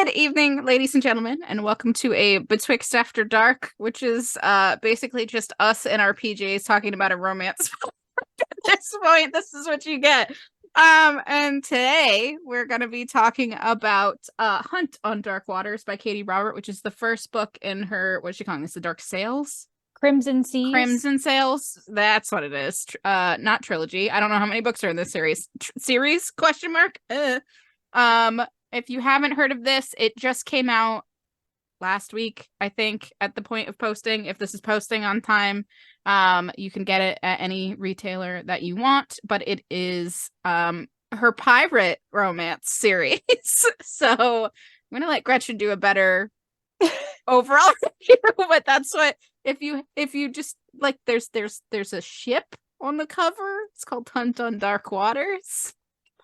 Good evening, ladies and gentlemen, and welcome to a Betwixt After Dark, which is basically just us in our PJs talking about a romance. At this point, this is what you get. And today we're gonna be talking about Hunt on Dark Waters by Katee Robert, which is the first book in her, what's she calling this? The Dark Sails? Crimson Seas. Crimson Sails. That's what it is. Not trilogy. I don't know how many books are in this series. Series? Question mark. If you haven't heard of this, it just came out last week, I think, at the point of posting. If this is posting on time, you can get it at any retailer that you want, but it is her pirate romance series. So I'm gonna let Gretchen do a better overall review, but that's what if you just like there's a ship on the cover. It's called Hunt on Dark Waters.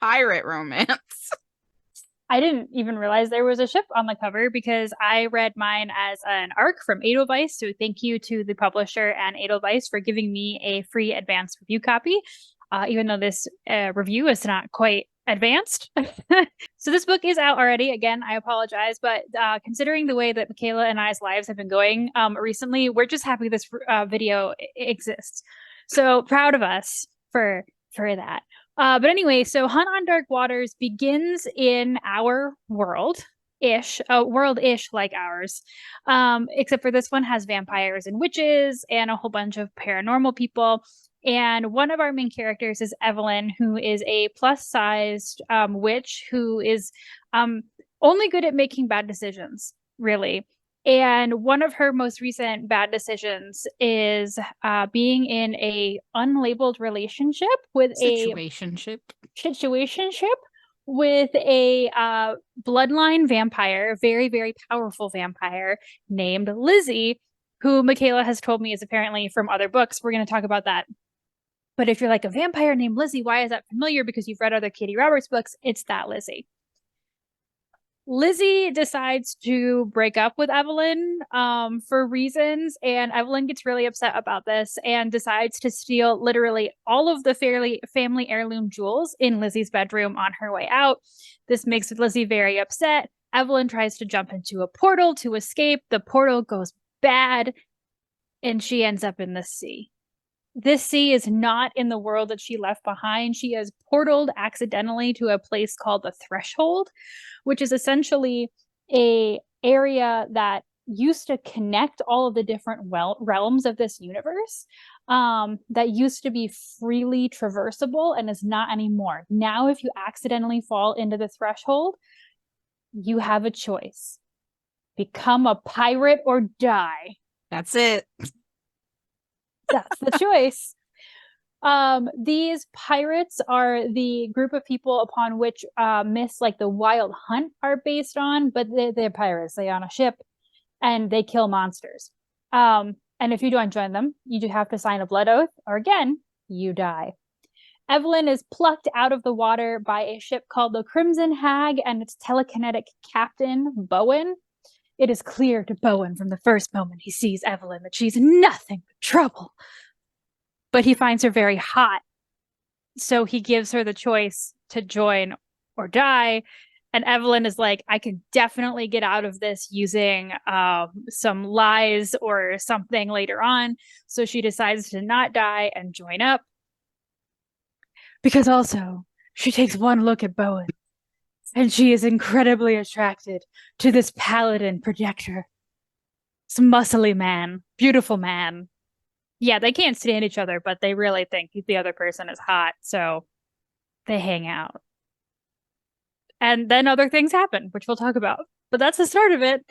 Pirate romance. I didn't even realize there was a ship on the cover because I read mine as an ARC from Edelweiss. So thank you to the publisher and Edelweiss for giving me a free advanced review copy, even though this review is not quite advanced. So this book is out already. Again, I apologize, but considering the way that Michaela and I's lives have been going recently, we're just happy this video exists. So proud of us for that. But anyway, so Hunt on Dark Waters begins in our world-ish, world-ish like ours, except for this one has vampires and witches and a whole bunch of paranormal people. And one of our main characters is Evelyn, who is a plus-sized witch who is only good at making bad decisions, really. And one of her most recent bad decisions is being in a unlabeled relationship with situationship with a bloodline vampire, very, very powerful vampire named Lizzie, who Michaela has told me is apparently from other books. We're going to talk about that. But if you're like, a vampire named Lizzie, why is that familiar? Because you've read other Katee Roberts books. It's that Lizzie. Lizzie decides to break up with Evelyn for reasons, and Evelyn gets really upset about this and decides to steal literally all of the family heirloom jewels in Lizzie's bedroom on her way out. This makes Lizzie very upset. Evelyn tries to jump into a portal to escape. The portal goes bad, and she ends up in the sea. This sea is not in the world that she left behind. She has portaled accidentally to a place called the Threshold, which is essentially a area that used to connect all of the different realms of this universe, that used to be freely traversable and is not anymore. Now, if you accidentally fall into the Threshold, you have a choice. Become a pirate or die. That's it. That's the choice. These pirates are the group of people upon which myths like the Wild Hunt are based on, but they're pirates. They're on a ship and they kill monsters. And if you don't join them, you do have to sign a blood oath, or again, you die. Evelyn is plucked out of the water by a ship called the Crimson Hag and its telekinetic captain, Bowen. It is clear to Bowen from the first moment he sees Evelyn that she's nothing but trouble. But he finds her very hot. So he gives her the choice to join or die. And Evelyn is like, I can definitely get out of this using some lies or something later on. So she decides to not die and join up. Because also, she takes one look at Bowen. And she is incredibly attracted to this paladin projector. This muscly man, beautiful man. Yeah, they can't stand each other, but they really think the other person is hot, so they hang out. And then other things happen, which we'll talk about. But that's the start of it.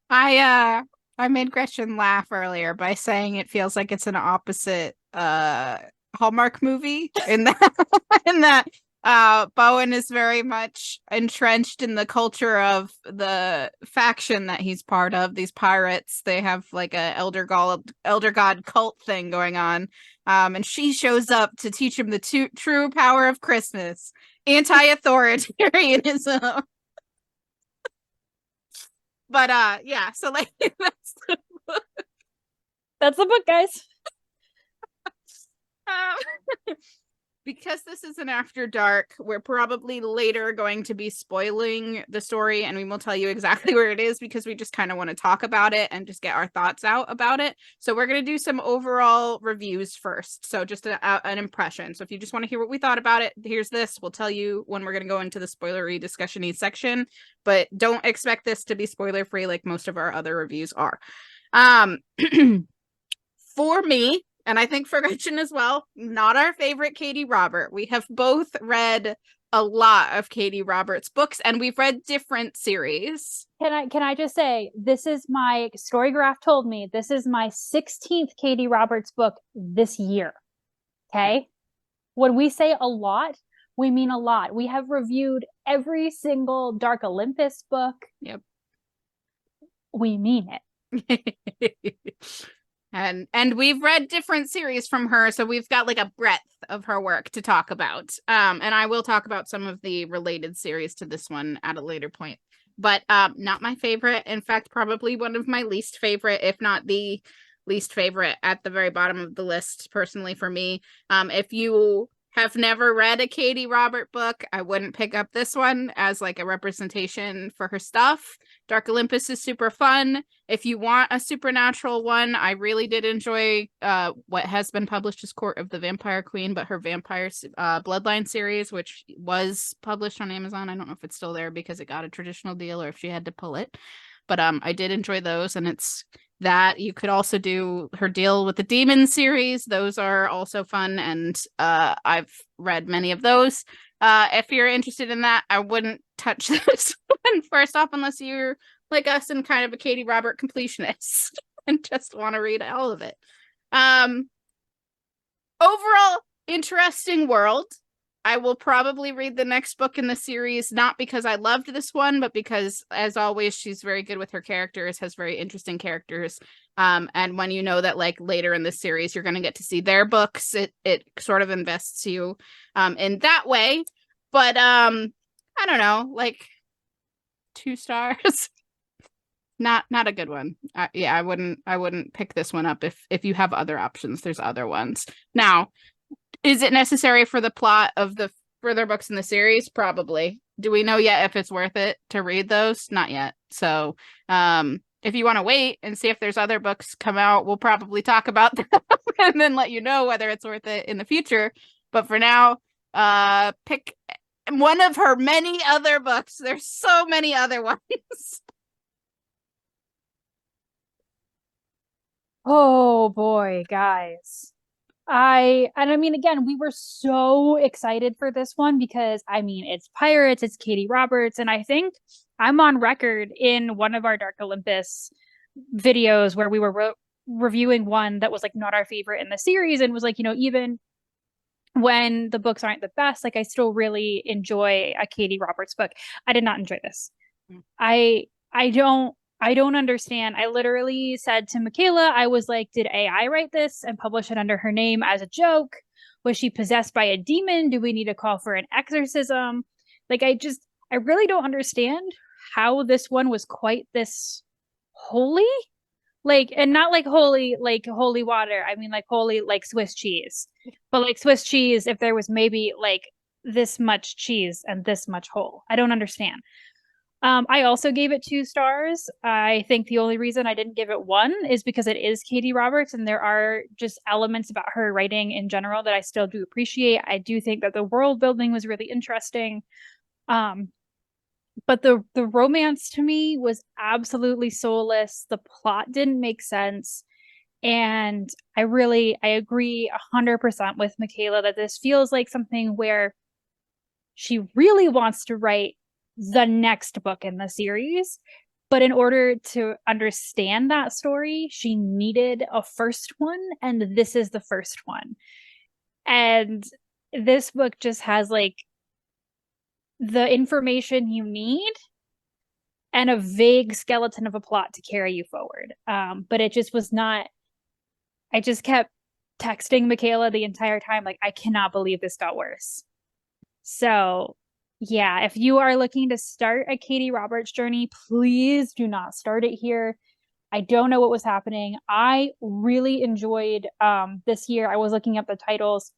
I made Gretchen laugh earlier by saying it feels like it's an opposite Hallmark movie in that Bowen is very much entrenched in the culture of the faction that he's part of. These pirates, they have like a elder god cult thing going on, and she shows up to teach him the true power of Christmas, anti-authoritarianism. But yeah, so like That's the book, guys. Because this is an after dark, we're probably later going to be spoiling the story, and we will tell you exactly where it is because we just kind of want to talk about it and just get our thoughts out about it. So we're going to do some overall reviews first. So just an impression. So if you just want to hear what we thought about it, here's this. We'll tell you when we're going to go into the spoilery discussion-y section, but don't expect this to be spoiler free like most of our other reviews are. For me, and I think for Gretchen as well, not our favorite Katee Robert. We have both read a lot of Katee Robert's books, and we've read different series. Can I just say, this is my Storygraph told me this is my 16th Katee Roberts book this year. Okay? When we say a lot, we mean a lot. We have reviewed every single Dark Olympus book. Yep. We mean it. And we've read different series from her, so we've got like a breadth of her work to talk about. And I will talk about some of the related series to this one at a later point. But not my favorite. In fact, probably one of my least favorite, if not the least favorite, at the very bottom of the list, personally for me. If you have never read a Katee Robert book, I wouldn't pick up this one as like a representation for her stuff. Dark Olympus is super fun. If you want a supernatural one, I really did enjoy what has been published as Court of the Vampire Queen, but her Vampire Bloodline series, which was published on Amazon. I don't know if it's still there because it got a traditional deal or if she had to pull it. But I did enjoy those, and it's that. You could also do her Deal with the Demon series. Those are also fun, and I've read many of those. If you're interested in that, I wouldn't touch this one first off unless you're like us and kind of a Katee Robert completionist and just want to read all of it. Overall, interesting world. I will probably read the next book in the series, not because I loved this one, but because, as always, she's very good with her characters, has very interesting characters. And when you know that, like, later in the series, you're going to get to see their books, it sort of invests you in that way. But I don't know, like 2 stars. Not a good one. Yeah, I wouldn't pick this one up if you have other options. There's other ones. Now, is it necessary for the plot of the further books in the series? Probably. Do we know yet if it's worth it to read those? Not yet. So, if you want to wait and see if there's other books come out, we'll probably talk about them and then let you know whether it's worth it in the future. But for now, pick one of her many other books. There's so many other ones. Oh boy, guys. I mean, again, we were so excited for this one because I mean, it's pirates, it's Katee Roberts, and I think I'm on record in one of our Dark Olympus videos where we were reviewing one that was like not our favorite in the series and was like, even when the books aren't the best, like I still really enjoy a Katee Roberts book. I did not enjoy this. I don't understand. I literally said to Michaela, I was like, did AI write this and publish it under her name as a joke? Was she possessed by a demon? Do we need to call for an exorcism? Like, I really don't understand how this one was quite this holy. Like, and not like holy, like holy water. I mean, like holy, like Swiss cheese. But like Swiss cheese, if there was maybe like this much cheese and this much whole. I don't understand. I also gave it 2 stars. I think the only reason I didn't give it 1 is because it is Katee Roberts, and there are just elements about her writing in general that I still do appreciate. I do think that the world building was really interesting. But the romance to me was absolutely soulless. The plot didn't make sense. And I agree 100% with Michaela that this feels like something where she really wants to write the next book in the series. But in order to understand that story, she needed a first one, and this is the first one. And this book just has like the information you need and a vague skeleton of a plot to carry you forward. But it just was not. I just kept texting Michaela the entire time, like, I cannot believe this got worse. So yeah, if you are looking to start a Katee Roberts journey, please do not start it here. I don't know what was happening. I really enjoyed this year. I was looking up the titles.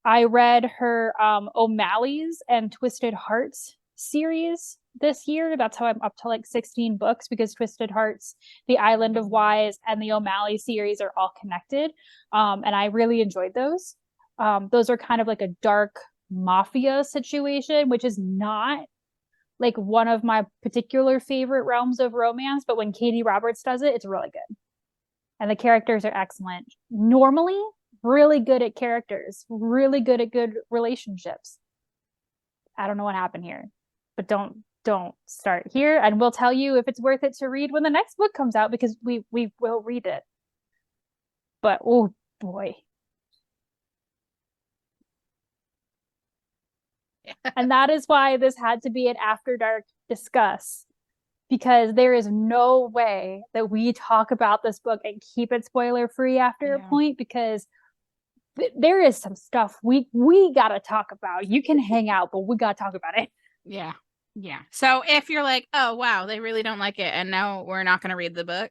I read her O'Malley's and Twisted Hearts series this year. That's how I'm up to like 16 books, because Twisted Hearts, The Island of Wise, and the O'Malley series are all connected. And I really enjoyed those. Those are kind of like a dark mafia situation, which is not like one of my particular favorite realms of romance, but when Katee Roberts does it, it's really good. And the characters are excellent. Normally, really good at characters, really good at good relationships. I don't know what happened here, but don't start here, and we'll tell you if it's worth it to read when the next book comes out, because we will read it. But oh boy. And that is why this had to be an after dark discuss, because there is no way that we talk about this book and keep it spoiler free after a point, because there is some stuff we gotta talk about. You can hang out, but we gotta talk about it. Yeah. So if you're like, oh wow, they really don't like it, and now we're not going to read the book,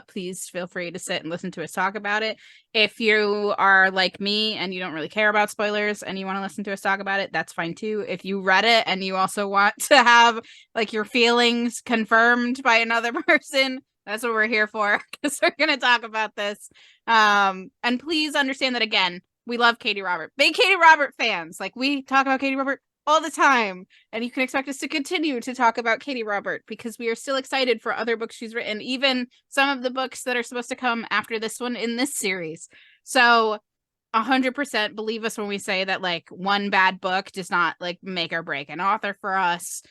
please feel free to sit and listen to us talk about it. If you are like me and you don't really care about spoilers and you want to listen to us talk about it, that's fine too. If you read it and you also want to have like your feelings confirmed by another person, that's what we're here for, because we're going to talk about this. And please understand that, again, we love Katee Robert. Big Katee Robert fans. Like, we talk about Katee Robert all the time, and you can expect us to continue to talk about Katee Robert, because we are still excited for other books she's written, even some of the books that are supposed to come after this one in this series. So 100% believe us when we say that like one bad book does not like make or break an author for us.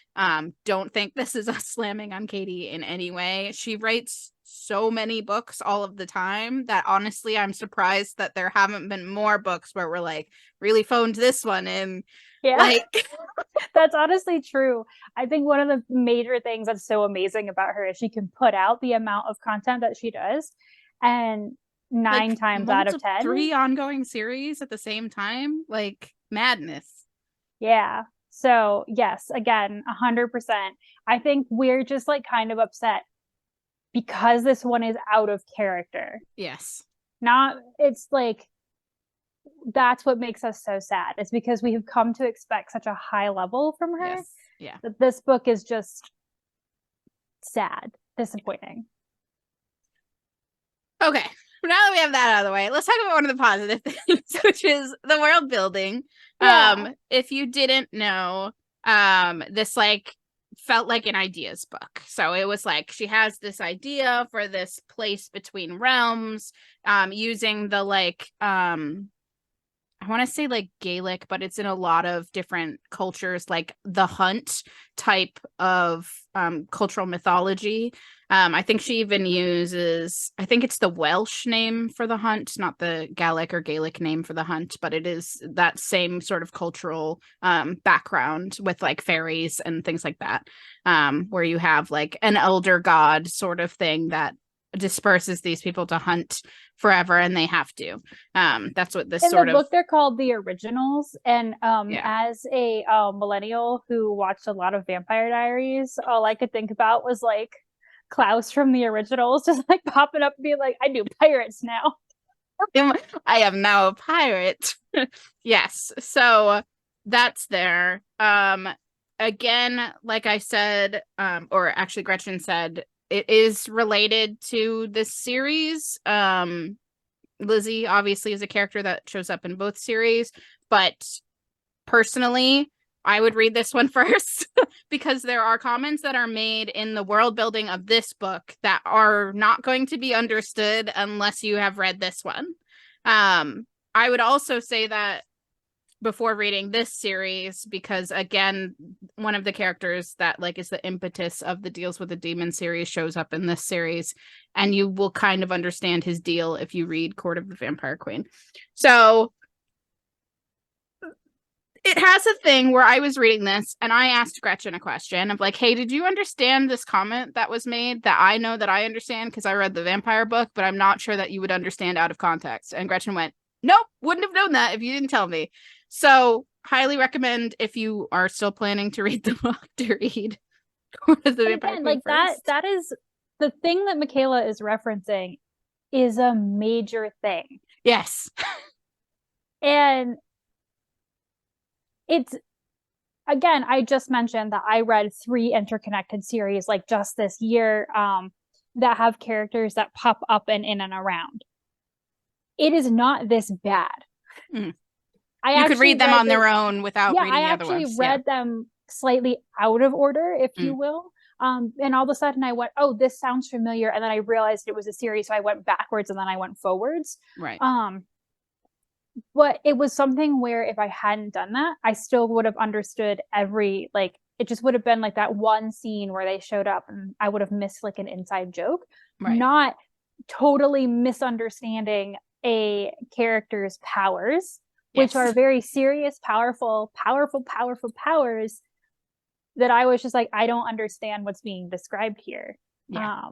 Don't think this is us slamming on Katee in any way. She writes so many books all of the time that honestly I'm surprised that there haven't been more books where we're like really phoned this one in. Yeah, like that's honestly true. I think one of the major things that's so amazing about her is she can put out the amount of content that she does, and nine like times out of 10, 3 ongoing series at the same time, like madness. Yeah. So yes, again, 100%. I think we're just like kind of upset because this one is out of character. Yes. Not, it's like, that's what makes us so sad. It's because we have come to expect such a high level from her. Yes. Yeah. That this book is just sad, disappointing. Okay. Now that we have that out of the way, let's talk about one of the positive things, which is the world building. Yeah. If you didn't know, this like felt like an ideas book. So it was like she has this idea for this place between realms, using the like I want to say like Gaelic, but it's in a lot of different cultures, like the hunt type of cultural mythology. I think she even uses, I think it's the Welsh name for the hunt, not the Gaelic or Gaelic name for the hunt, but it is that same sort of cultural background with like fairies and things like that, where you have like an elder god sort of thing that disperses these people to hunt forever, and they have to. That's what this in sort the of book they're called the originals, and as a millennial who watched a lot of Vampire Diaries, all I could think about was like Klaus from the originals just like popping up and being like, I do pirates now. I am now a pirate. Yes, so that's there. Again, like I said, or actually Gretchen said, it is related to this series. Lizzie obviously is a character that shows up in both series, but personally, I would read this one first because there are comments that are made in the world building of this book that are not going to be understood unless you have read this one. I would also say that before reading this series, because again, one of the characters that like is the impetus of the Deals with the Demon series shows up in this series, and you will kind of understand his deal if you read Court of the Vampire Queen. So it has a thing where I was reading this and I asked Gretchen a question of like, hey, did you understand this comment that was made that I know that I understand because I read the vampire book, but I'm not sure that you would understand out of context? And Gretchen went, nope, wouldn't have known that if you didn't tell me. So highly recommend, if you are still planning to read the book, to read Court of the Vampire Queen like first. that is the thing that Michaela is referencing is a major thing. Yes. And it's, again, I just mentioned that I read 3 interconnected series like just this year, that have characters that pop up and in and around. It is not this bad. Mm. I You could actually read them read on their own without reading the other actually ones. read them slightly out of order, if you Mm. will. And all of a sudden I went, oh, this sounds familiar. And then I realized it was a series. So I went backwards and then I went forwards. Right. But it was something where if I hadn't done that, I still would have understood every, like, it just would have been like that one scene where they showed up and I would have missed like an inside joke, Right. not totally misunderstanding a character's powers, which Yes. are very serious, powerful powers that I was just like, I don't understand what's being described here. Yeah.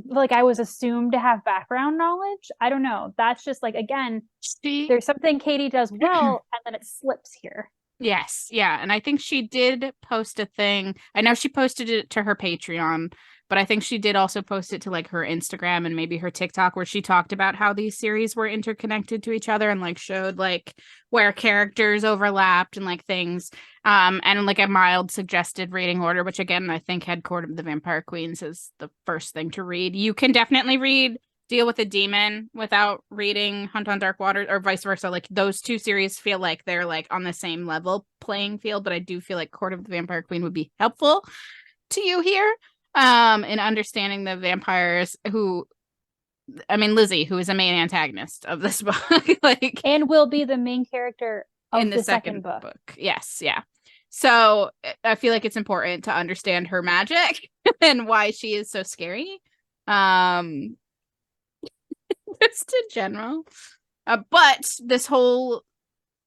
Like I was assumed to have background knowledge. I don't know. That's just like, again, there's something Katee does well, and then it slips here. Yes. Yeah. And I think she did post a thing. I know she posted it to her Patreon, but I think she did also post it to like her Instagram and maybe her TikTok, where she talked about how these series were interconnected to each other and like showed like where characters overlapped and like things. And like a mild suggested reading order, which again, I think had Court of the Vampire Queens as the first thing to read. You can definitely read Deal with a Demon without reading Hunt on Dark Water, or vice versa. Like those 2 series feel like they're like on the same level playing field, but I do feel like Court of the Vampire Queen would be helpful to you here in understanding the vampires who, I mean, Lizzie, who is a main antagonist of this book, like, and will be the main character of in the second book. Yes, yeah. So I feel like it's important to understand her magic and why she is so scary. Just in general. But this whole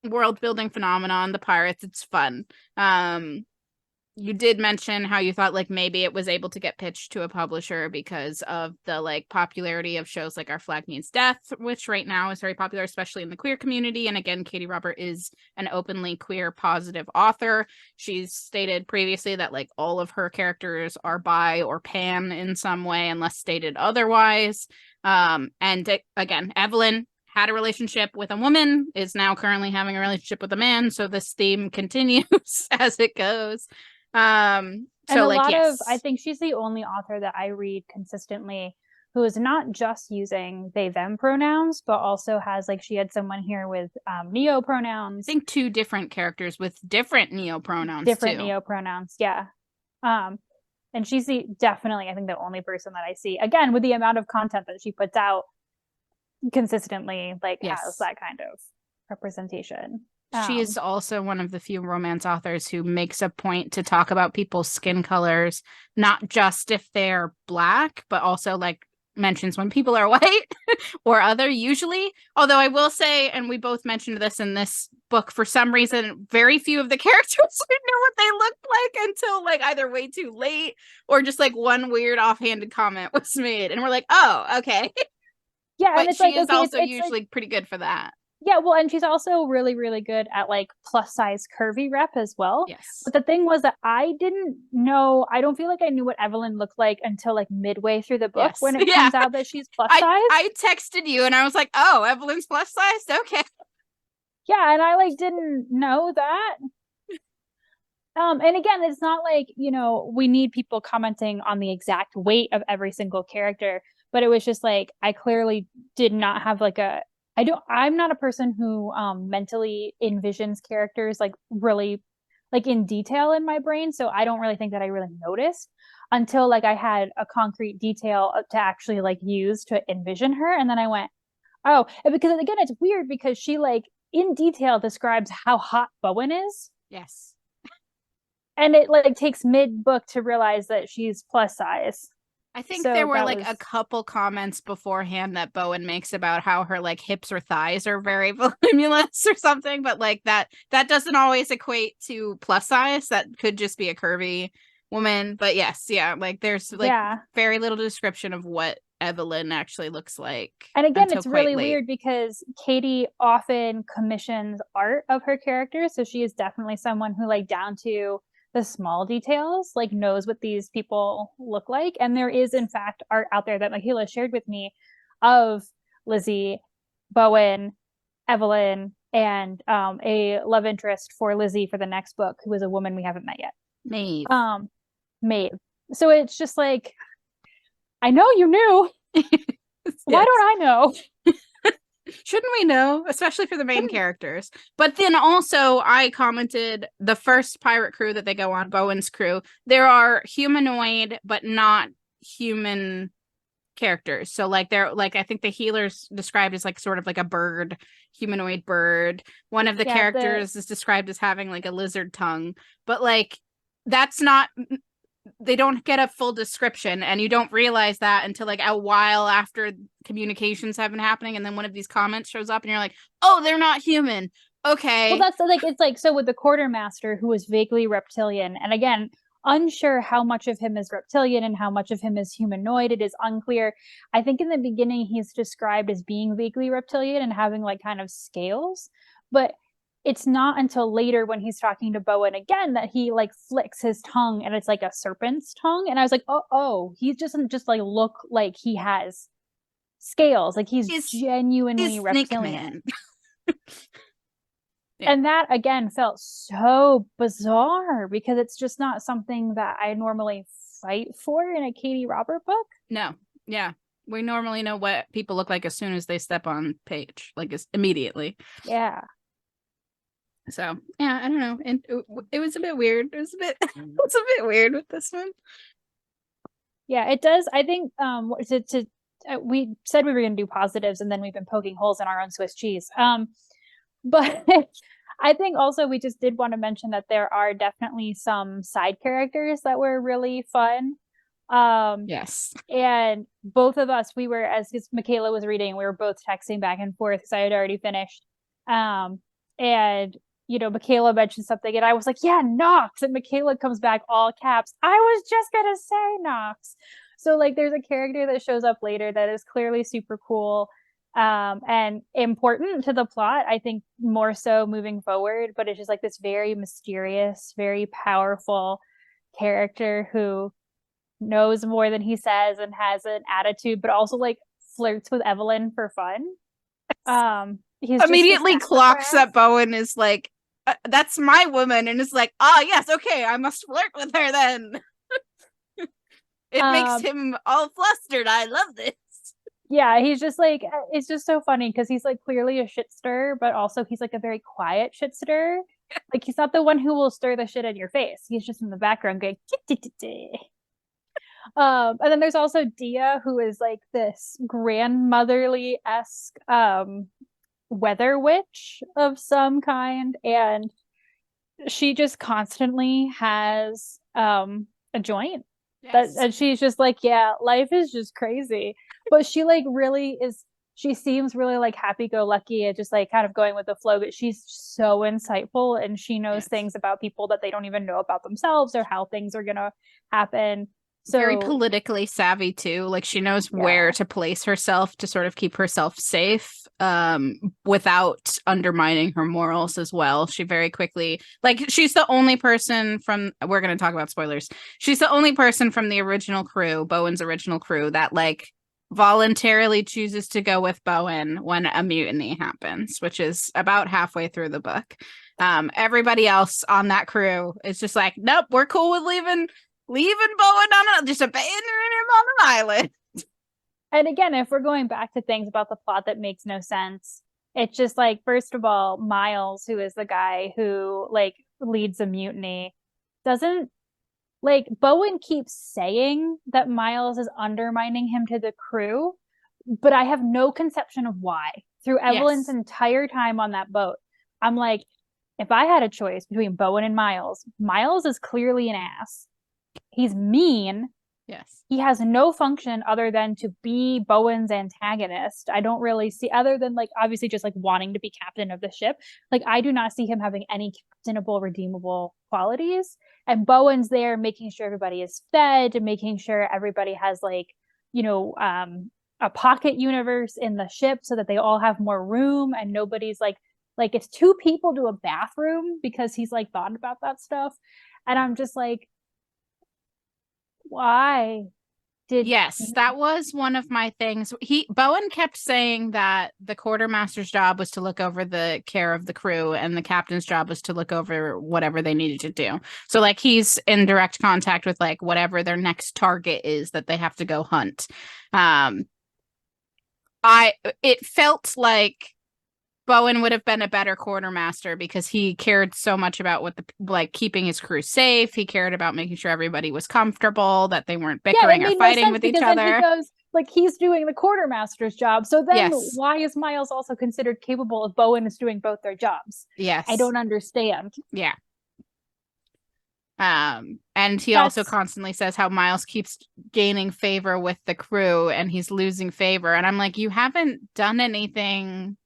world building phenomenon, the pirates, it's fun. You did mention how you thought like maybe it was able to get pitched to a publisher because of the like popularity of shows like Our Flag Means Death, which right now is very popular, especially in the queer community. And again, Katee Robert is an openly queer positive author. She's stated previously that like all of her characters are bi or pan in some way, unless stated otherwise. And again, Evelyn had a relationship with a woman, is now currently having a relationship with a man. So this theme continues as it goes. So and a like, lot yes. of, I think she's the only author that I read consistently who is not just using they them pronouns, but also has like, she had someone here with neo pronouns. I think 2 different characters with different neo pronouns. Neo pronouns, yeah. And she's definitely, I think, the only person that I see, again, with the amount of content that she puts out consistently, like has that kind of representation. She is also one of the few romance authors who makes a point to talk about people's skin colors, not just if they're Black, but also like mentions when people are white or other, usually. Although I will say, and we both mentioned this in this book, for some reason, very few of the characters we knew what they looked like until like either way too late or just like one weird offhanded comment was made. And we're like, oh, okay. Yeah, but and it's she like, is okay, also it's usually like, pretty good for that. Yeah, well, and she's also really, really good at like plus size curvy rep as well. Yes. But the thing was that I didn't know, I don't feel like I knew what Evelyn looked like until like midway through the book when it comes out that she's plus size. I texted you and I was like, oh, Evelyn's plus size? Okay. Yeah, and I like didn't know that. And again, it's not like, you know, we need people commenting on the exact weight of every single character, but it was just like, I clearly did not have like I'm not a person who mentally envisions characters like really like in detail in my brain. So I don't really think that I really noticed until like I had a concrete detail to actually like use to envision her. And then I went, oh, and because again, it's weird because she like in detail describes how hot Bowen is. Yes. And it like takes mid book to realize that she's plus size. I think there were like a couple comments beforehand that Bowen makes about how her like hips or thighs are very voluminous or something, but like that doesn't always equate to plus size. That could just be a curvy woman. But yes, yeah, like there's like very little description of what Evelyn actually looks like. And again, it's really weird because Katee often commissions art of her characters, so she is definitely someone who like down to the small details, like knows what these people look like. And there is in fact art out there that Michaela shared with me of Lizzie, Bowen, Evelyn, and a love interest for Lizzie for the next book, who is a woman we haven't met yet. Maeve. Maeve. So it's just like, I know you knew. Why Yes. don't I know? Shouldn't we know, especially for the main characters? But then also, I commented the first pirate crew that they go on, Bowen's crew, there are humanoid but not human characters. So like they're like, I think the healer's described as like sort of like a bird, humanoid bird. One of the characters is described as having like a lizard tongue, but like that's not, they don't get a full description, and you don't realize that until like a while after communications have been happening, and then one of these comments shows up and you're like, oh, they're not human. Okay. Well, that's like, it's like, so with the quartermaster, who was vaguely reptilian, and again, unsure how much of him is reptilian and how much of him is humanoid. It is unclear. I think in the beginning he's described as being vaguely reptilian and having like kind of scales, but it's not until later when he's talking to Bowen again that he like flicks his tongue and it's like a serpent's tongue. And I was like, oh, he doesn't just like look like he has scales. Like he's genuinely reptilian. Yeah. And that again felt so bizarre because it's just not something that I normally fight for in a Katee Robert book. No. Yeah. We normally know what people look like as soon as they step on page, like immediately. Yeah. So yeah, I don't know. And it was a bit weird. It was a bit weird with this one. Yeah, it does. I think we said we were going to do positives, and then we've been poking holes in our own Swiss cheese. But I think also we just did want to mention that there are definitely some side characters that were really fun. Yes. And both of us, we were, as Michaela was reading, we were both texting back and forth because I had already finished. And you know, Michaela mentioned something and I was like, yeah, Knox. And Michaela comes back all caps. I was just gonna say Knox. So like there's a character that shows up later that is clearly super cool and important to the plot, I think more so moving forward, but it's just like this very mysterious, very powerful character who knows more than he says and has an attitude, but also like flirts with Evelyn for fun. He's immediately clocks that Bowen is like, that's my woman, and is like, yes, okay, I must flirt with her then. It makes him all flustered. I love this. Yeah, he's just like, it's just so funny because he's like clearly a shit stirrer, but also he's like a very quiet shit stirrer. Like he's not the one who will stir the shit in your face. He's just in the background going, and then there's also Dia, who is like this grandmotherly-esque weather witch of some kind, and she just constantly has a joint. Yes. And she's just like, yeah, life is just crazy. But she like really is, she seems really like happy-go-lucky and just like kind of going with the flow, but she's so insightful and she knows things about people that they don't even know about themselves or how things are gonna happen. So very politically savvy too. Like she knows where to place herself to sort of keep herself safe without undermining her morals as well. She very quickly, like she's the only person from, we're going to talk about spoilers. She's the only person from the original crew, Bowen's original crew, that like voluntarily chooses to go with Bowen when a mutiny happens, which is about halfway through the book. Everybody else on that crew is just like, nope, we're cool with leaving Bowen on just abandoning him on an island. And again, if we're going back to things about the plot that makes no sense, it's just like, first of all, Miles, who is the guy who like leads a mutiny, doesn't like, Bowen keeps saying that Miles is undermining him to the crew, but I have no conception of why. Through Evelyn's entire time on that boat, I'm like, if I had a choice between Bowen and Miles, Miles is clearly an ass. He's mean. Yes. He has no function other than to be Bowen's antagonist. I don't really see, other than like obviously just like wanting to be captain of the ship. Like I do not see him having any captainable, redeemable qualities. And Bowen's there making sure everybody is fed and making sure everybody has like, you know, a pocket universe in the ship so that they all have more room and nobody's like it's two people to a bathroom because he's like thought about that stuff. And I'm just like, why? Yes, that was one of my things. Bowen kept saying that the quartermaster's job was to look over the care of the crew and the captain's job was to look over whatever they needed to do. So like he's in direct contact with like whatever their next target is that they have to go hunt. It felt like Bowen would have been a better quartermaster because he cared so much about keeping his crew safe. He cared about making sure everybody was comfortable, that they weren't bickering or fighting with each other. Then he goes, like, he's doing the quartermaster's job. So then yes. Why is Miles also considered capable if Bowen is doing both their jobs? Yes. I don't understand. Yeah. And he also constantly says how Miles keeps gaining favor with the crew and he's losing favor. And I'm like, you haven't done anything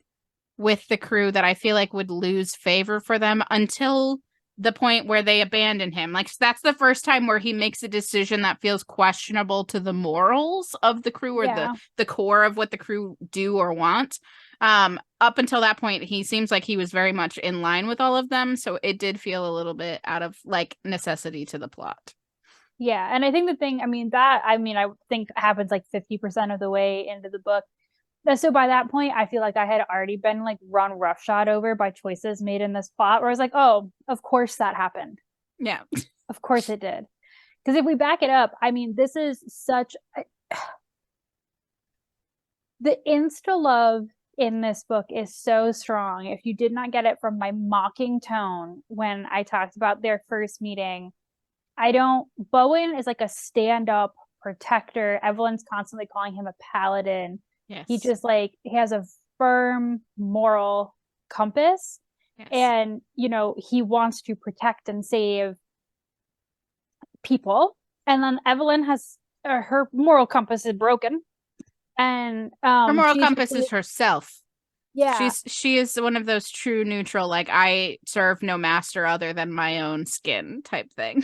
with the crew that I feel like would lose favor for them until the point where they abandon him. Like that's the first time where he makes a decision that feels questionable to the morals of the crew or the core of what the crew do or want. Up until that point, he seems like he was very much in line with all of them. So it did feel a little bit out of like necessity to the plot. Yeah. And I think I think happens like 50% of the way into the book. So by that point, I feel like I had already been like run roughshod over by choices made in this plot where I was like, oh, of course that happened. Yeah. Of course it did. Because if we back it up, I mean, this is such the insta love in this book is so strong. If you did not get it from my mocking tone when I talked about their first meeting, Bowen is like a stand-up protector. Evelyn's constantly calling him a paladin. Yes. He has a firm moral compass. Yes. And, he wants to protect and save people. And then Evelyn has her moral compass is broken. And her moral compass is herself. Yeah. She is one of those true neutral, like I serve no master other than my own skin type thing.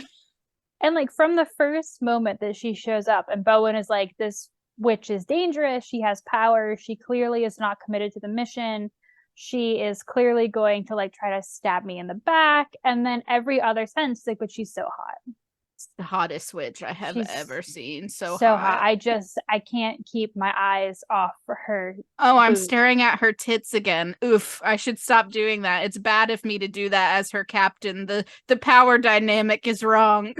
And like from the first moment that she shows up and Bowen is like, this witch is dangerous, she has power, she clearly is not committed to the mission, she is clearly going to like try to stab me in the back, and then every other sense like, but she's so hot. It's the hottest witch I have ever seen. So hot. I can't keep my eyes off her. Oh, I'm staring at her tits again. Oof, I should stop doing that. It's bad of me to do that as her captain. The power dynamic is wrong.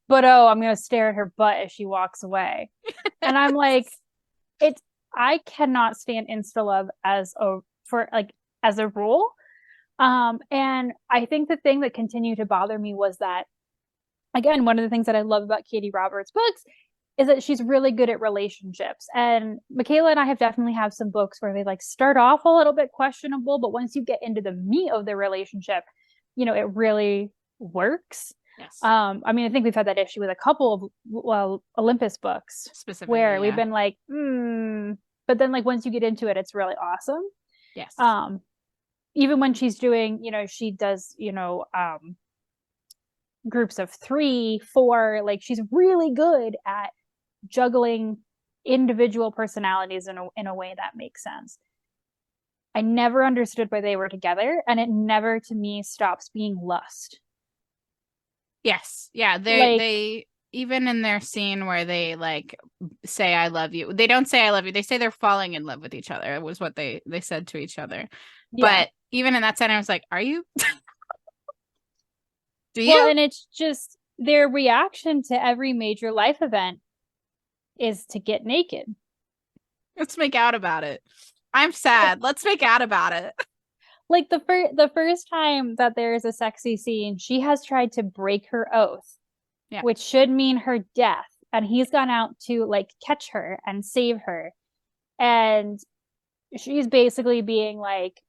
But I'm gonna stare at her butt as she walks away. And I'm like, I cannot stand insta love as a rule. And I think the thing that continued to bother me was that, again, one of the things that I love about Katee Roberts' books is that she's really good at relationships. And Michaela and I have definitely have some books where they like start off a little bit questionable, but once you get into the meat of the relationship, it really works. Yes. I think we've had that issue with a couple of Olympus books specifically where we've been like, but then like once you get into it, it's really awesome. Yes. Even when she's doing, she does, groups of 3, 4, like she's really good at juggling individual personalities in a way that makes sense. I never understood why they were together, and it never to me stops being lust. Yes. Yeah. They even in their scene where they like say I love you, they don't say I love you, they say they're falling in love with each other. It was what they said to each other. Yeah. But even in that scene I was like, are you? Do you? Well, and it's just their reaction to every major life event is to get naked. Let's make out about it. I'm sad. Let's make out about it. Like the first time that there is a sexy scene, she has tried to break her oath, which should mean her death. And he's gone out to like catch her and save her. And she's basically being like,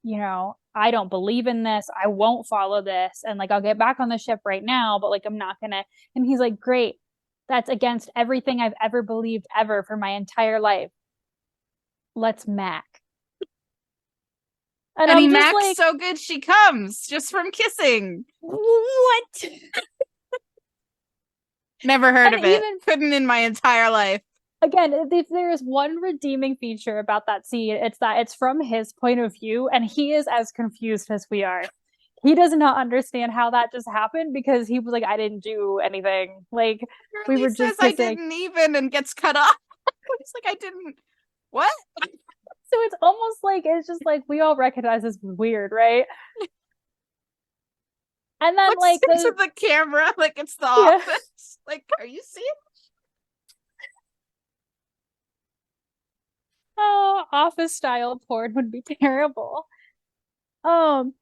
I don't believe in this. I won't follow this. And like, I'll get back on the ship right now, but like, I'm not gonna. And he's like, great. That's against everything I've ever believed ever for my entire life. Let's mac. And he macks like, so good she comes just from kissing. What? Never heard of it. Couldn't in my entire life. Again, if there is one redeeming feature about that scene, it's that it's from his point of view, and he is as confused as we are. he does not understand how that just happened because he was like, I didn't do anything. Like, we were just says kissing. I didn't even and gets cut off. It's like, I didn't. What? So it's almost like, it's just like, we all recognize this was weird, right? And then, Looks like, into the camera like it's the office. Like, are you seeing? Oh, office style porn would be terrible. Because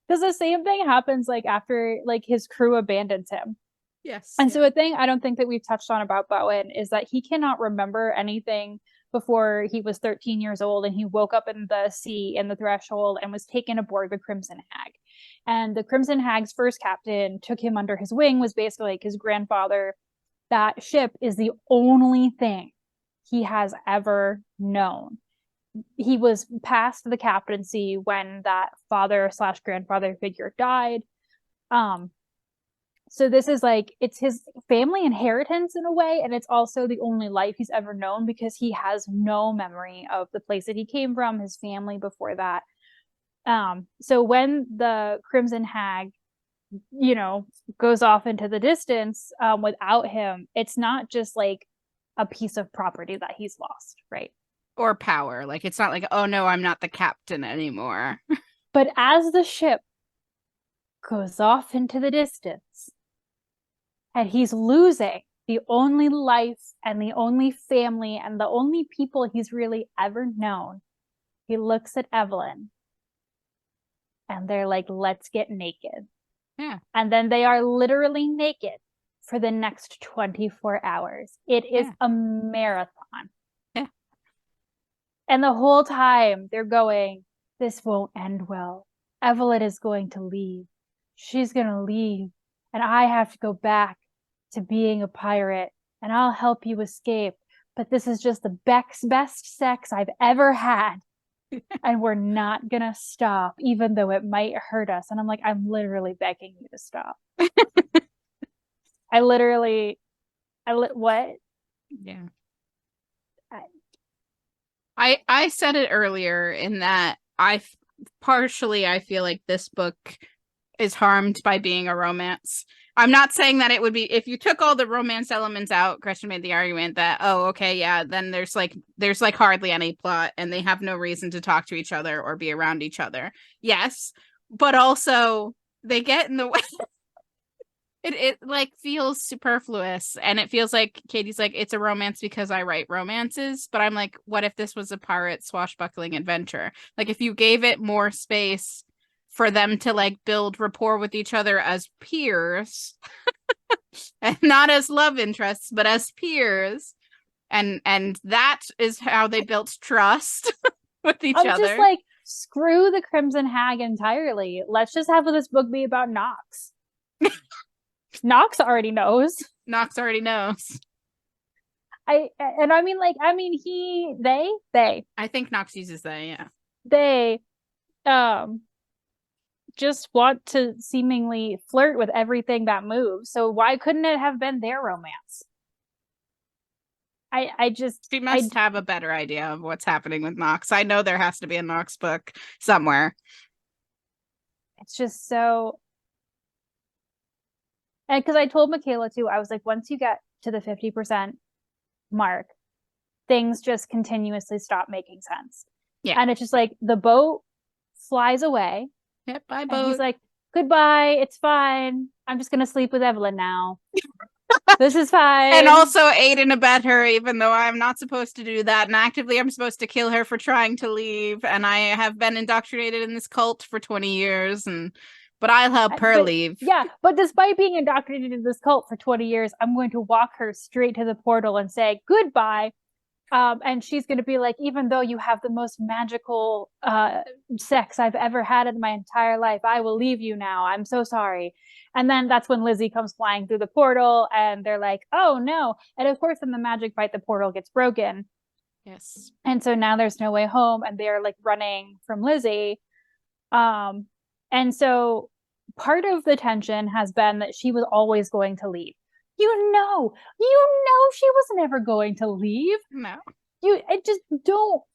the same thing happens like after like his crew abandons him. Yes. And so a thing I don't think that we've touched on about Bowen is that he cannot remember anything before he was 13 years old and he woke up in the sea in the threshold and was taken aboard the Crimson Hag. And the Crimson Hag's first captain took him under his wing, was basically like his grandfather. That ship is the only thing he has ever known. He was past the captaincy when that father slash grandfather figure died. So this is like, it's his family inheritance in a way, and it's also the only life he's ever known because he has no memory of the place that he came from, his family before that. So when the Crimson Hag, you know, goes off into the distance without him, it's not just like a piece of property that he's lost, right? Or power. Like, it's not like, oh no, I'm not the captain anymore. But as the ship goes off into the distance and he's losing the only life and the only family and the only people he's really ever known, he looks at Evelyn and they're like, let's get naked. Yeah. And then they are literally naked for the next 24 hours. It is a marathon. Yeah. And the whole time they're going, this won't end well. Evelyn is going to leave. She's going to leave. And I have to go back to being a pirate. And I'll help you escape. But this is just the best sex I've ever had. And we're not going to stop, even though it might hurt us. And I'm like, I'm literally begging you to stop. What? Yeah. I said it earlier in that I feel like this book is harmed by being a romance. I'm not saying that it would be, if you took all the romance elements out, Gretchen made the argument that, oh, okay, yeah, then there's like hardly any plot and they have no reason to talk to each other or be around each other. Yes, but also they get in the way. It like feels superfluous, and it feels like Katie's like, it's a romance because I write romances, but I'm like, what if this was a pirate swashbuckling adventure? Like, if you gave it more space for them to like build rapport with each other as peers and not as love interests, but as peers, and that is how they built trust with each other. I'm just like, screw the Crimson Hag entirely. Let's just have this book be about Knox. Knox already knows. I think Knox uses they, yeah. They just want to seemingly flirt with everything that moves. So why couldn't it have been their romance? She must have a better idea of what's happening with Knox. I know there has to be a Knox book somewhere. It's just so. And because I told Michaela too, I was like, once you get to the 50% mark, things just continuously stop making sense. Yeah. And it's just like the boat flies away. Yep, bye boat. And he's like, goodbye, it's fine. I'm just gonna sleep with Evelyn now. This is fine. And also aid and abet her, even though I'm not supposed to do that. And actively I'm supposed to kill her for trying to leave. And I have been indoctrinated in this cult for 20 years, but I'll help her leave. Yeah, but despite being indoctrinated in this cult for 20 years, I'm going to walk her straight to the portal and say goodbye. And she's going to be like, even though you have the most magical sex I've ever had in my entire life, I will leave you now. I'm so sorry. And then that's when Lizzie comes flying through the portal and they're like, oh no. And of course, in the magic fight, the portal gets broken. Yes. And so now there's no way home and they're like running from Lizzie. And so part of the tension has been that she was always going to leave. You know, she was never going to leave. No.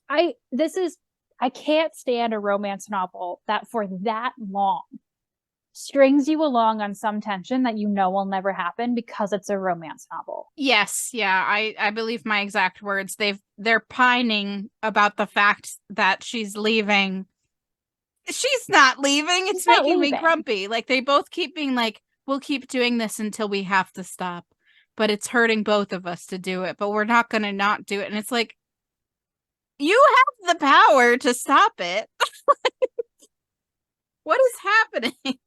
I can't stand a romance novel that for that long strings you along on some tension that you know will never happen because it's a romance novel. Yes, yeah, I believe my exact words. They're pining about the fact that she's leaving. She's not leaving. It's making me grumpy. Like, they both keep being like, we'll keep doing this until we have to stop. But it's hurting both of us to do it, but we're not going to not do it. And it's like, you have the power to stop it. What is happening?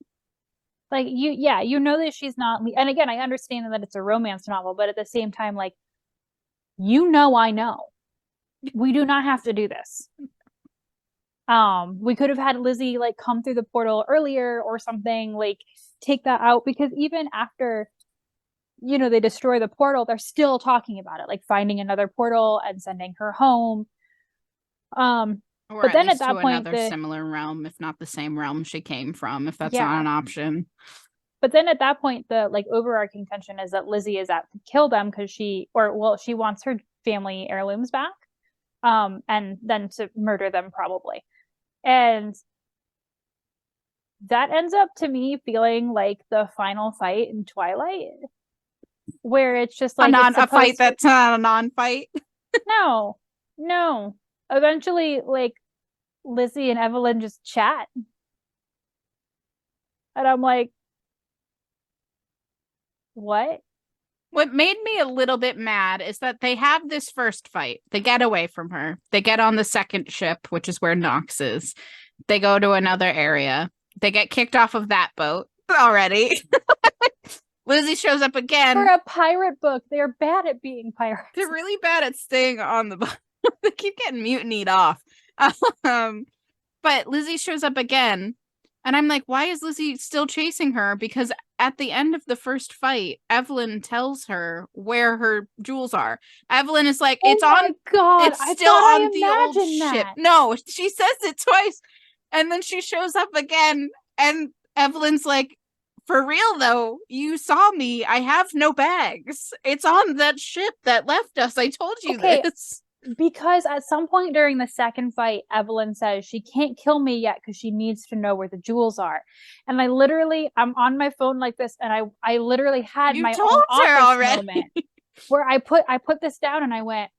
Like, you know that she's not, and again, I understand that it's a romance novel, but at the same time, like, I know. We do not have to do this. We could have had Lizzie like come through the portal earlier or something, like take that out, because even after they destroy the portal, they're still talking about it, like finding another portal and sending her home. Or but at then least at that to point, another similar realm, if not the same realm she came from, if that's Yeah. not an option. But then at that point, the like overarching tension is that Lizzie is out to kill them because she wants her family heirlooms back, and then to murder them probably. And that ends up to me feeling like the final fight in Twilight, where it's just like a fight that's not a non-fight. No. Eventually, like Lizzie and Evelyn just chat, and I'm like, what? What made me a little bit mad is that they have this first fight. They get away from her. They get on the second ship, which is where Nox is. They go to another area. They get kicked off of that boat already. Lizzie shows up again. For a pirate book, they're bad at being pirates. They're really bad at staying on the boat. They keep getting mutinied off. But Lizzie shows up again. And I'm like, why is Lizzie still chasing her? Because at the end of the first fight, Evelyn tells her where her jewels are. Evelyn is like, it's on. God, it's still on the old ship. No, she says it twice. And then she shows up again. And Evelyn's like, for real though, you saw me. I have no bags. It's on that ship that left us. I told you this. Because at some point during the second fight, Evelyn says she can't kill me yet because she needs to know where the jewels are. And I'm on my phone like this, and I literally had my own office moment where I put this down and I went,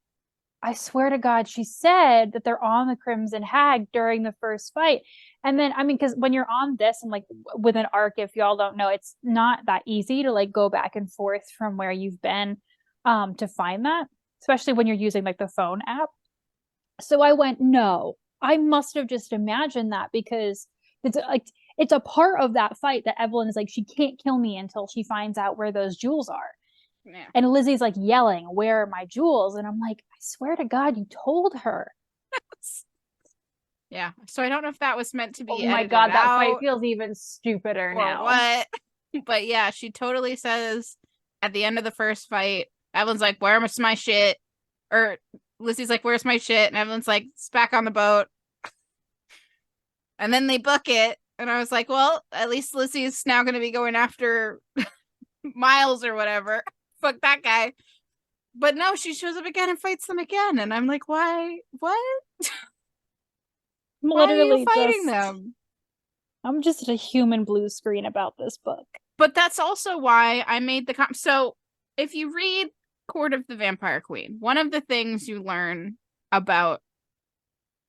I swear to God, she said that they're on the Crimson Hag during the first fight. And then, I mean, because when you're on this and like with an arc, if y'all don't know, it's not that easy to like go back and forth from where you've been to find that, especially when you're using like the phone app. So I went, no, I must have just imagined that, because it's a part of that fight that Evelyn is like, she can't kill me until she finds out where those jewels are. Yeah. And Lizzie's like yelling, where are my jewels? And I'm like, I swear to God, you told her. Yeah. So I don't know if that was meant to be. Oh my God, that fight feels even stupider now. What? But yeah, she totally says at the end of the first fight, Evelyn's like, where's my shit? Or Lizzie's like, where's my shit? And Evelyn's like, it's back on the boat. And then they book it. And I was like, well, at least Lizzie's now going to be going after Miles or whatever. Fuck that guy. But no, she shows up again and fights them again. And I'm like, why? What? Why are you fighting them? I'm just a human blue screen about this book. But that's also why I made the so if you read Court of the Vampire Queen, one of the things you learn about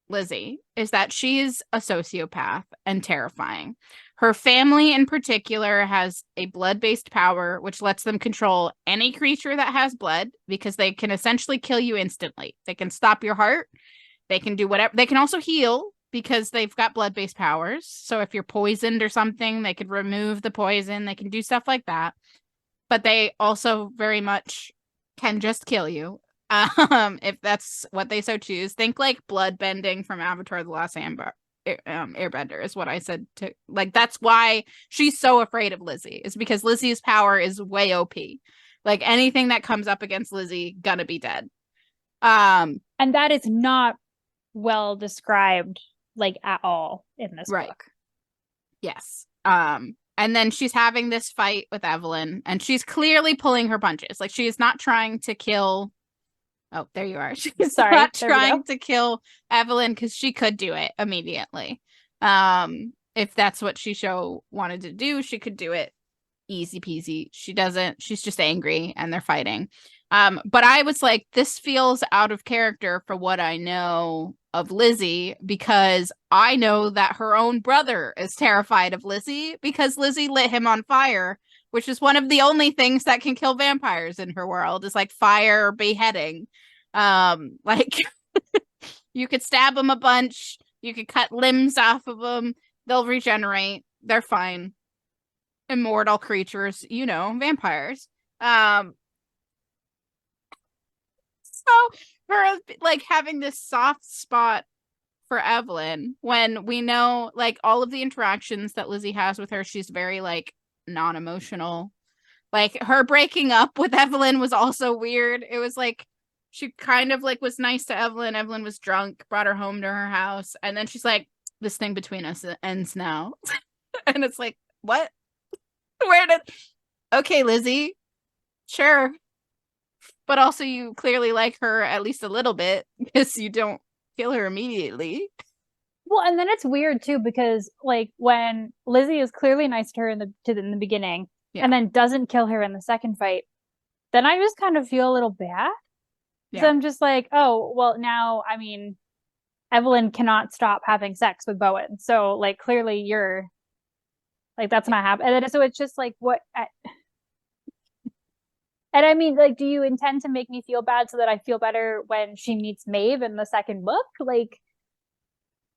Lizzie is that she's a sociopath and terrifying. Her family in particular has a blood-based power which lets them control any creature that has blood, because they can essentially kill you instantly. They can stop your heart. They can do whatever. They can also heal because they've got blood-based powers. So if you're poisoned or something, they could remove the poison. They can do stuff like that. But they also very much can just kill you. If that's what they so choose. Think like blood bending from Avatar: The Last Airbender is what I said to, like, that's why she's so afraid of Lizzie, is because Lizzie's power is way OP. Like, anything that comes up against Lizzie gonna be dead. And that is not well described like at all in this book. Yes. And then she's having this fight with Evelyn, and she's clearly pulling her punches. Like, she is not trying to kill. Oh, there you are. She's not trying to kill Evelyn because she could do it immediately. if that's what she wanted to do, she could do it easy peasy. She doesn't. She's just angry and they're fighting. But I was like, this feels out of character for what I know of Lizzie, because I know that her own brother is terrified of Lizzie because Lizzie lit him on fire, which is one of the only things that can kill vampires in her world, is like fire or beheading. Like you could stab them a bunch, you could cut limbs off of them, they'll regenerate, they're fine. Immortal creatures, vampires. So her like having this soft spot for Evelyn, when we know like all of the interactions that Lizzie has with her, she's very like non-emotional. Like her breaking up with Evelyn was also weird. It was like she kind of like was nice to Evelyn. Evelyn was drunk, brought her home to her house, and then she's like, this thing between us ends now. And it's like, what? Where did okay, Lizzie, sure, but also you clearly like her at least a little bit because you don't kill her immediately. Well, and then it's weird too because like when Lizzie is clearly nice to her in the beginning, and then doesn't kill her in the second fight, then I just kind of feel a little bad. So I'm just like, oh well, now I mean, Evelyn cannot stop having sex with Bowen, so like clearly you're like that's not happening. And then, so it's just like what. And I mean, like, do you intend to make me feel bad so that I feel better when she meets Maeve in the second book? Like,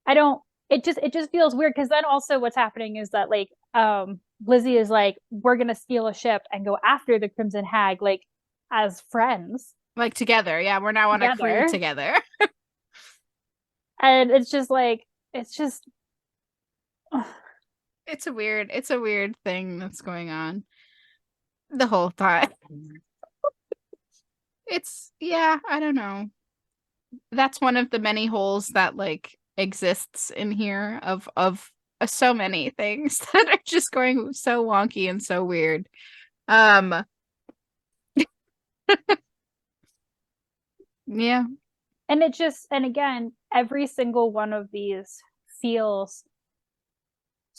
I don't. It just feels weird because then also what's happening is that like Lizzie is like, we're gonna steal a ship and go after the Crimson Hag like as friends, like together. Yeah, we're now on a crew together. And it's just like it's just. It's a weird thing that's going on the whole time. I don't know. That's one of the many holes that like exists in here of so many things that are just going so wonky and so weird. Yeah. And again, every single one of these feels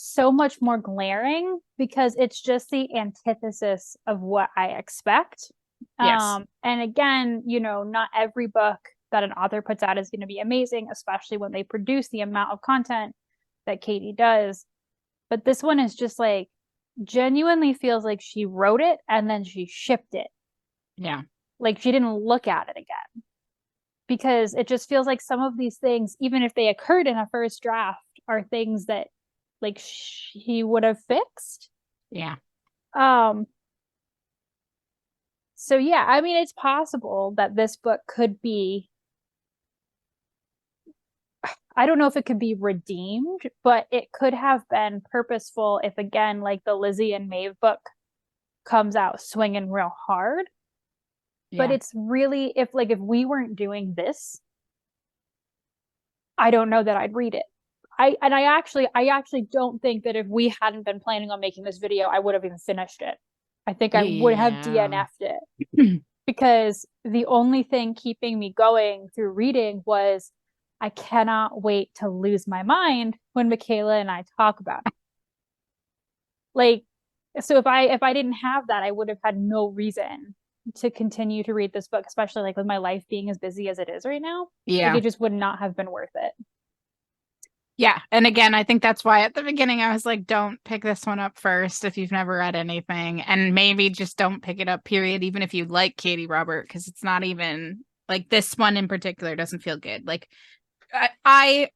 so much more glaring because it's just the antithesis of what I expect. Yes. And again, not every book that an author puts out is going to be amazing, especially when they produce the amount of content that Katee does. But this one is just like genuinely feels like she wrote it and then she shipped it. Yeah. Like she didn't look at it again. Because it just feels like some of these things, even if they occurred in a first draft, are things that like she would have fixed. Yeah. So yeah, I mean it's possible that this book could be, I don't know if it could be redeemed, but it could have been purposeful if again like the Lizzie and Maeve book comes out swinging real hard. Yeah. But it's really if we weren't doing this, I don't know that I'd read it. I actually don't think that if we hadn't been planning on making this video, I would have even finished it. I think I would have DNF'd it because the only thing keeping me going through reading was I cannot wait to lose my mind when Michaela and I talk about it. Like, so if I didn't have that, I would have had no reason to continue to read this book, especially like with my life being as busy as it is right now. Yeah. Like, it just would not have been worth it. Yeah. And again, I think that's why at the beginning I was like, don't pick this one up first if you've never read anything. And maybe just don't pick it up, period, even if you like Katee Robert, because it's not even like this one in particular doesn't feel good. Like I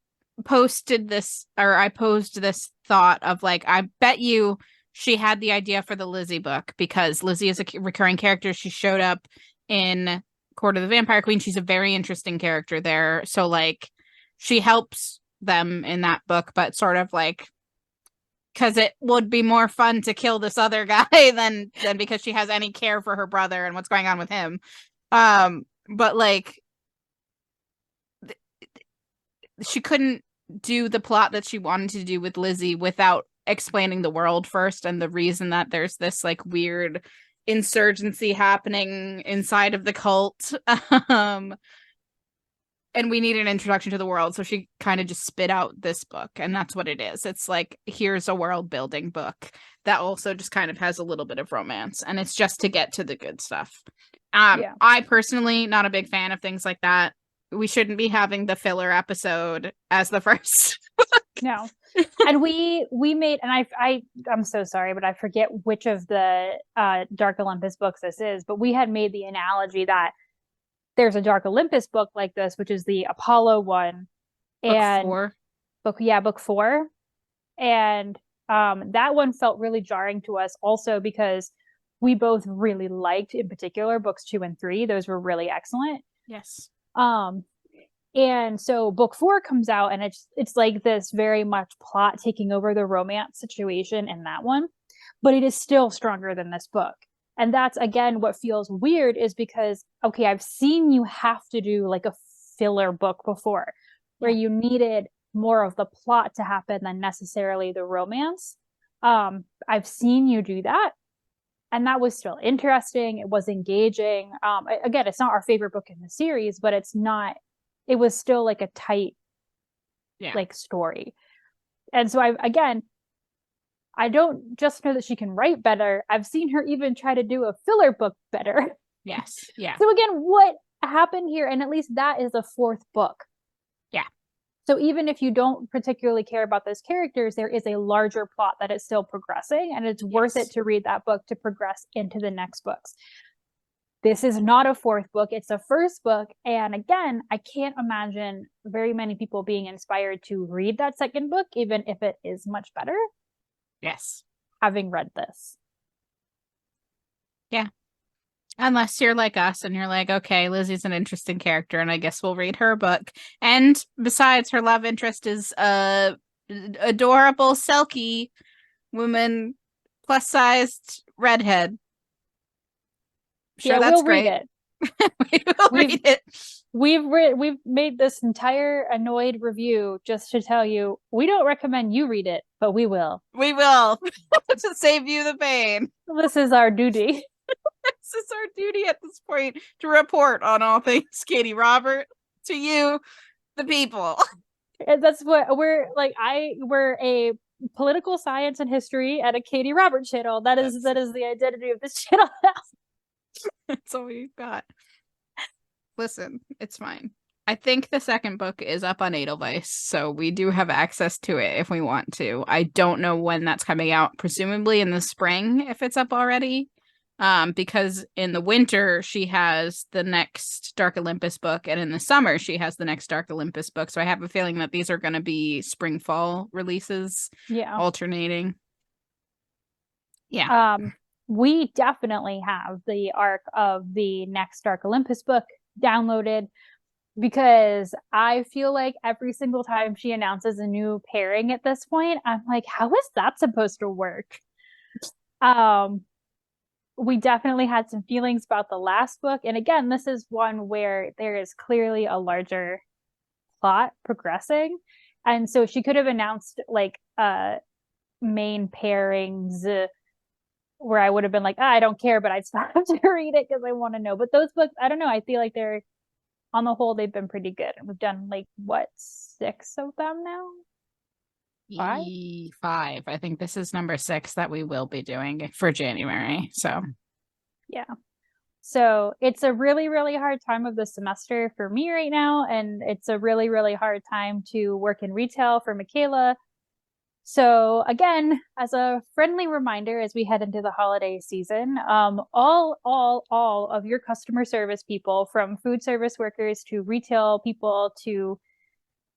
posed this thought of like, I bet you she had the idea for the Lizzie book because Lizzie is a recurring character. She showed up in Court of the Vampire Queen. She's a very interesting character there. So like she helps them in that book, but sort of like because it would be more fun to kill this other guy than because she has any care for her brother and what's going on with him. But like she couldn't do the plot that she wanted to do with Lizzie without explaining the world first and the reason that there's this like weird insurgency happening inside of the cult. and we need an introduction to the world. So she kind of just spit out this book, and that's what it is. It's like, here's a world building book that also just kind of has a little bit of romance, and it's just to get to the good stuff. I personally not a big fan of things like that. We shouldn't be having the filler episode as the first. No. And we made, and I'm so sorry, but I forget which of the Dark Olympus books this is, but we had made the analogy that there's a Dark Olympus book like this, which is the Apollo one. Book 4. Book 4. And that one felt really jarring to us also because we both really liked, in particular, books 2 and 3. Those were really excellent. Yes. And so book 4 comes out, and it's like this very much plot taking over the romance situation in that one, but it is still stronger than this book. And that's, again, what feels weird is because, okay, I've seen you have to do like a filler book before where you needed more of the plot to happen than necessarily the romance. I've seen you do that. And that was still interesting. It was engaging. Again, it's not our favorite book in the series, but it was still like a tight, like story. And so I don't just know that she can write better. I've seen her even try to do a filler book better. Yes. Yeah. So again, what happened here? And at least that is the 4th book. Yeah. So even if you don't particularly care about those characters, there is a larger plot that is still progressing, and it's worth it to read that book to progress into the next books. This is not a 4th book. It's a 1st book. And again, I can't imagine very many people being inspired to read that 2nd book, even if it is much better. Yes. Having read this. Yeah. Unless you're like us and you're like, okay, Lizzie's an interesting character, and I guess we'll read her book. And besides, her love interest is a adorable Selkie woman, plus-sized redhead. Sure, that's we'll great. read it. We will read it. We've made this entire annoyed review just to tell you we don't recommend you read it, but we will. We will to save you the pain. This is our duty. This is our duty at this point to report on all things Katee Robert to you, the people. And that's what we're like. We're a political science and history at a Katee Robert channel. That is the identity of this channel now. That's all we've got. Listen, it's fine. I think the 2nd book is up on Edelweiss, so we do have access to it if we want to. I don't know when that's coming out, presumably in the spring if it's up already. Because in the winter she has the next Dark Olympus book, and in the summer she has the next Dark Olympus book. So I have a feeling that these are going to be spring fall releases, alternating. Yeah. We definitely have the arc of the next Dark Olympus book downloaded because I feel like every single time she announces a new pairing at this point, I'm like, how is that supposed to work? We definitely had some feelings about the last book. And again, this is one where there is clearly a larger plot progressing. And so she could have announced like main pairings where I would have been like, I don't care, but I'd still have to read it because I want to know. But those books, I don't know. I feel like they're, on the whole, they've been pretty good. And we've done like, what, 6 of them now? 5. I think this is number 6 that we will be doing for January. So it's a really, really hard time of the semester for me right now, and it's a really, really hard time to work in retail for Michaela. So again, as a friendly reminder, as we head into the holiday season, all of your customer service people, from food service workers to retail people to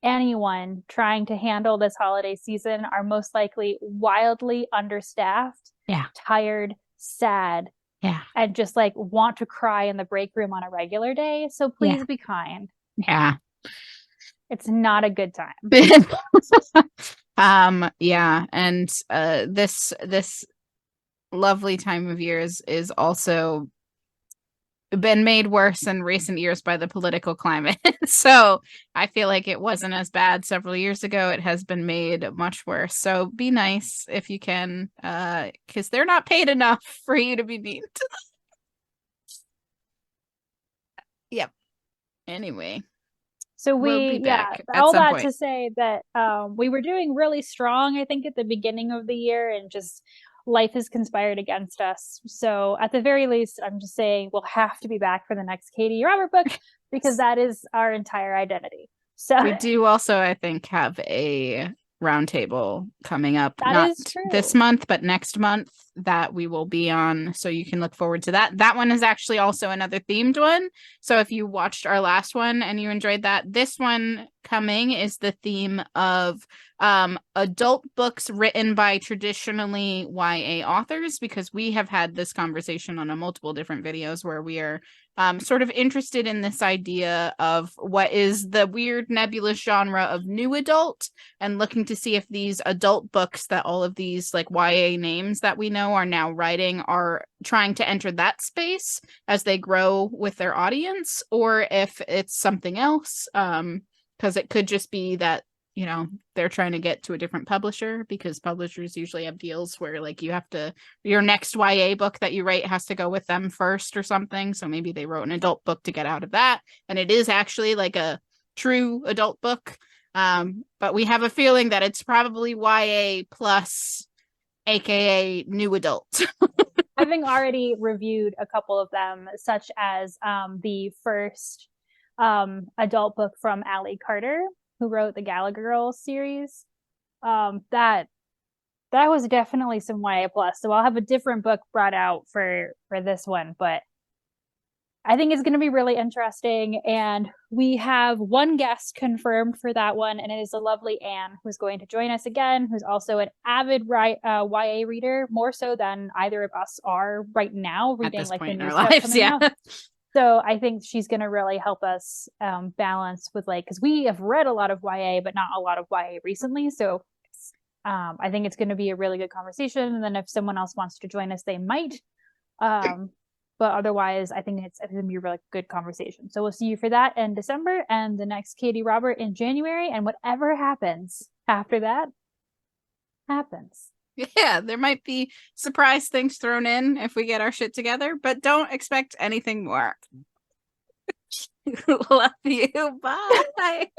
anyone trying to handle this holiday season, are most likely wildly understaffed, tired, sad, and just like want to cry in the break room on a regular day. So please be kind. It's not a good time. And this lovely time of year is also been made worse in recent years by the political climate. So I feel like it wasn't as bad several years ago. It has been made much worse. So be nice if you can, because they're not paid enough for you to be mean to them. Yep. Anyway, So We'll be yeah, back at all some that point. to say that we were doing really strong, I think, at the beginning of the year, and just life has conspired against us. So at the very least, I'm just saying we'll have to be back for the next Katee Robert book because that is our entire identity. So We do also, I think, have a roundtable coming up, that not is true. this month, but next month, that we will be on. So you can look forward to that. That one is actually also another themed one. So if you watched our last one and you enjoyed that, this one coming is the theme of adult books written by traditionally YA authors, because we have had this conversation on a multiple different videos where we are sort of interested in this idea of what is the weird nebulous genre of new adult, and looking to see if these adult books that all of these like YA names that we know are now writing are trying to enter that space as they grow with their audience, or if it's something else. Because it could just be that, you know, they're trying to get to a different publisher, because publishers usually have deals where like you have to, your next YA book that you write has to go with them first or something. So maybe they wrote an adult book to get out of that, and it is actually like a true adult book. But we have a feeling that it's probably YA plus, aka new adult. Having already reviewed a couple of them, such as the first adult book from Allie Carter, who wrote the Gallagher Girls series, that was definitely some YA plus. So I'll have a different book brought out for this one, but I think it's going to be really interesting. And we have one guest confirmed for that one, and it is the lovely Anne, who's going to join us again, who's also an avid YA reader, more so than either of us are right now, reading like the new stuff coming out. So I think she's going to really help us balance with, like, because we have read a lot of YA, but not a lot of YA recently. So I think it's going to be a really good conversation. And then if someone else wants to join us, they might. But otherwise, I think it's going to be a really good conversation. So we'll see you for that in December, and the next Katee Robert in January. And whatever happens after that happens. Yeah, there might be surprise things thrown in if we get our shit together, but don't expect anything more. Love you. Bye.